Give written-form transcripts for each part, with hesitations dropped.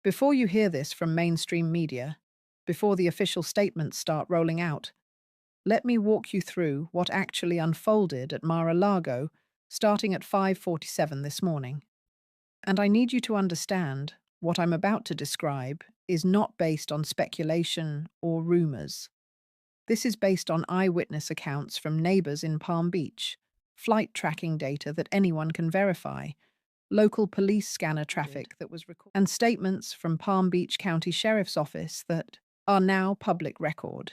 Before you hear this from mainstream media, before the official statements start rolling out, let me walk you through what actually unfolded at Mar-a-Lago starting at 5:47 this morning. And I need you to understand what I'm about to describe is not based on speculation or rumors. This is based on eyewitness accounts from neighbors in Palm Beach, flight tracking data that anyone can verify, local police scanner traffic that was recorded, and statements from Palm Beach County Sheriff's Office that are now public record.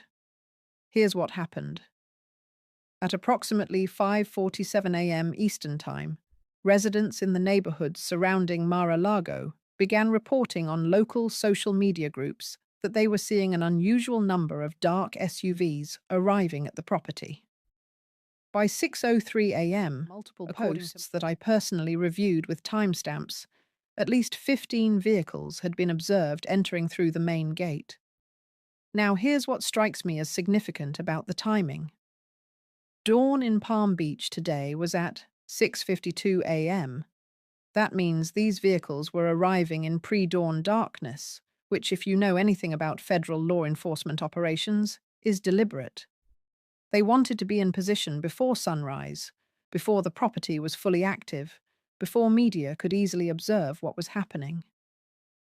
Here's what happened. At approximately 5:47 a.m. Eastern Time, residents in the neighborhoods surrounding Mar-a-Lago began reporting on local social media groups that they were seeing an unusual number of dark SUVs arriving at the property. By 6:03 a.m., multiple posts that I personally reviewed with timestamps, at least 15 vehicles had been observed entering through the main gate. Now here's what strikes me as significant about the timing. Dawn in Palm Beach today was at 6:52 a.m. That means these vehicles were arriving in pre-dawn darkness, which, if you know anything about federal law enforcement operations, is deliberate. They wanted to be in position before sunrise, before the property was fully active, before media could easily observe what was happening.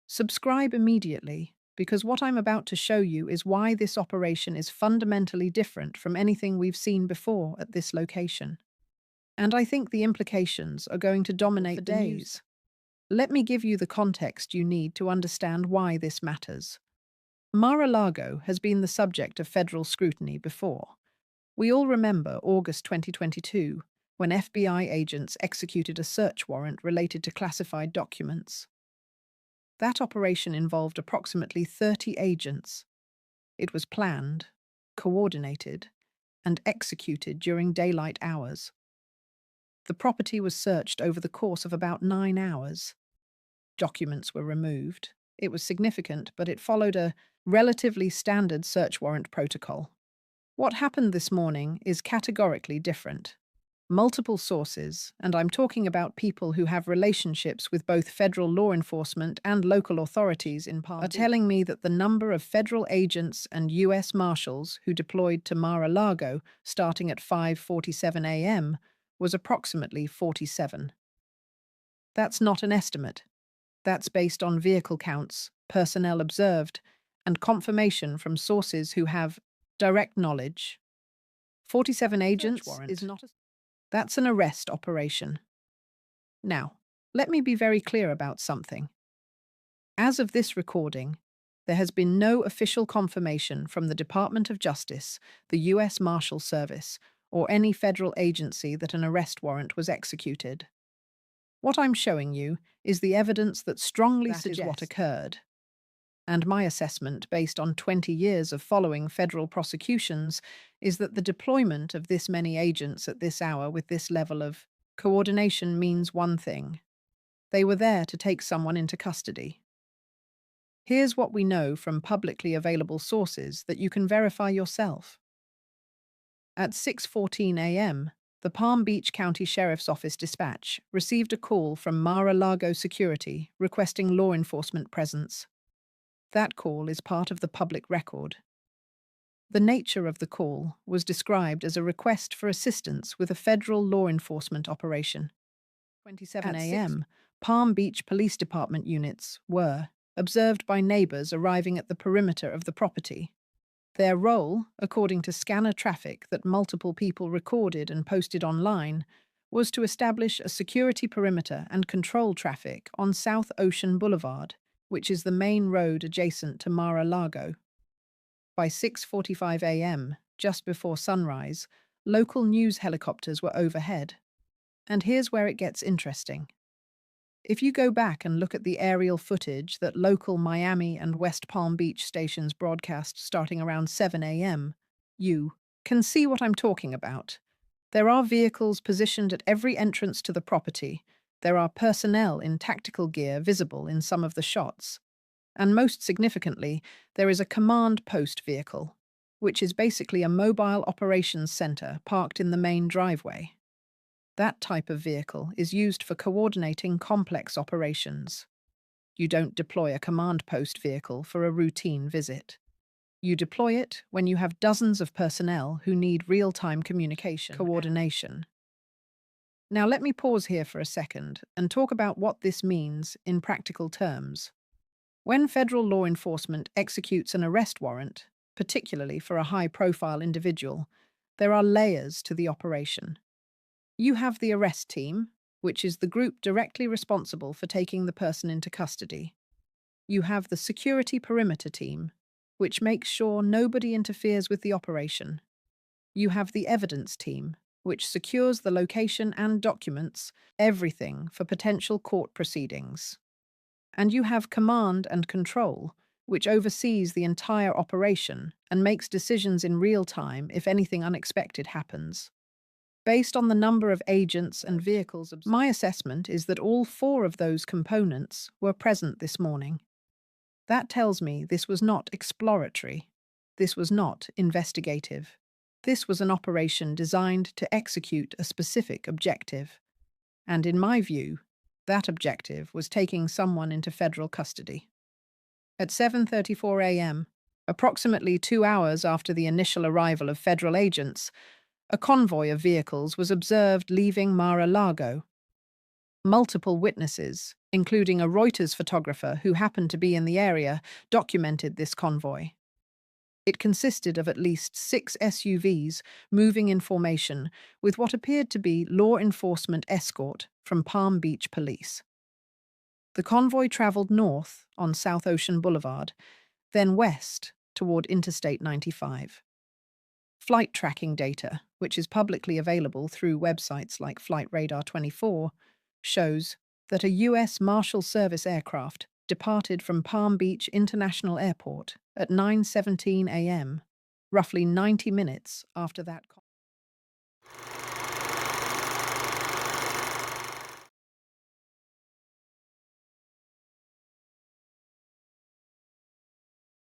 Subscribe immediately, because what I'm about to show you is why this operation is fundamentally different from anything we've seen before at this location. And I think the implications are going to dominate the news. Let me give you the context you need to understand why this matters. Mar-a-Lago has been the subject of federal scrutiny before. We all remember August 2022, when FBI agents executed a search warrant related to classified documents. That operation involved approximately 30 agents. It was planned, coordinated, and executed during daylight hours. The property was searched over the course of about 9 hours. Documents were removed. It was significant, but it followed a relatively standard search warrant protocol. What happened this morning is categorically different. Multiple sources, and I'm talking about people who have relationships with both federal law enforcement and local authorities in Palm Beach, are telling me that the number of federal agents and U.S. Marshals who deployed to Mar-a-Lago starting at 5:47 a.m. was approximately 47. That's not an estimate. That's based on vehicle counts, personnel observed, and confirmation from sources who have direct knowledge. 47 agents is not a... That's an arrest operation. Now, let me be very clear about something. As of this recording, there has been no official confirmation from the Department of Justice, the U.S. Marshal Service, or any federal agency that an arrest warrant was executed. What I'm showing you is the evidence that strongly suggests what occurred. And my assessment, based on 20 years of following federal prosecutions, is that the deployment of this many agents at this hour with this level of coordination means one thing. They were there to take someone into custody. Here's what we know from publicly available sources that you can verify yourself. At 6:14 a.m., the Palm Beach County Sheriff's Office dispatch received a call from Mar-a-Lago Security requesting law enforcement presence. That call is part of the public record. The nature of the call was described as a request for assistance with a federal law enforcement operation. 27 a.m., Palm Beach Police Department units were observed by neighbors arriving at the perimeter of the property. Their role, according to scanner traffic that multiple people recorded and posted online, was to establish a security perimeter and control traffic on South Ocean Boulevard, which is the main road adjacent to Mar-a-Lago. By 6:45 a.m., just before sunrise, local news helicopters were overhead. And here's where it gets interesting. If you go back and look at the aerial footage that local Miami and West Palm Beach stations broadcast starting around 7 a.m., you can see what I'm talking about. There are vehicles positioned at every entrance to the property. There are personnel in tactical gear visible in some of the shots. And most significantly, there is a command post vehicle, which is basically a mobile operations center parked in the main driveway. That type of vehicle is used for coordinating complex operations. You don't deploy a command post vehicle for a routine visit. You deploy it when you have dozens of personnel who need real-time communication, coordination. Now let me pause here for a second and talk about what this means in practical terms. When federal law enforcement executes an arrest warrant, particularly for a high-profile individual, there are layers to the operation. You have the arrest team, which is the group directly responsible for taking the person into custody. You have the security perimeter team, which makes sure nobody interferes with the operation. You have the evidence team, which secures the location and documents, everything for potential court proceedings. And you have command and control, which oversees the entire operation and makes decisions in real time if anything unexpected happens. Based on the number of agents and vehicles, my assessment is that all four of those components were present this morning. That tells me this was not exploratory. This was not investigative. This was an operation designed to execute a specific objective. And in my view, that objective was taking someone into federal custody. At 7:34 a.m., approximately 2 hours after the initial arrival of federal agents, a convoy of vehicles was observed leaving Mar-a-Lago. Multiple witnesses, including a Reuters photographer who happened to be in the area, documented this convoy. It consisted of at least 6 SUVs moving in formation with what appeared to be law enforcement escort from Palm Beach Police. The convoy traveled north on South Ocean Boulevard, then west toward Interstate 95. Flight tracking data, which is publicly available through websites like Flight Radar 24, shows that a U.S. Marshal Service aircraft departed from Palm Beach International Airport at 9:17 a.m., roughly 90 minutes after that.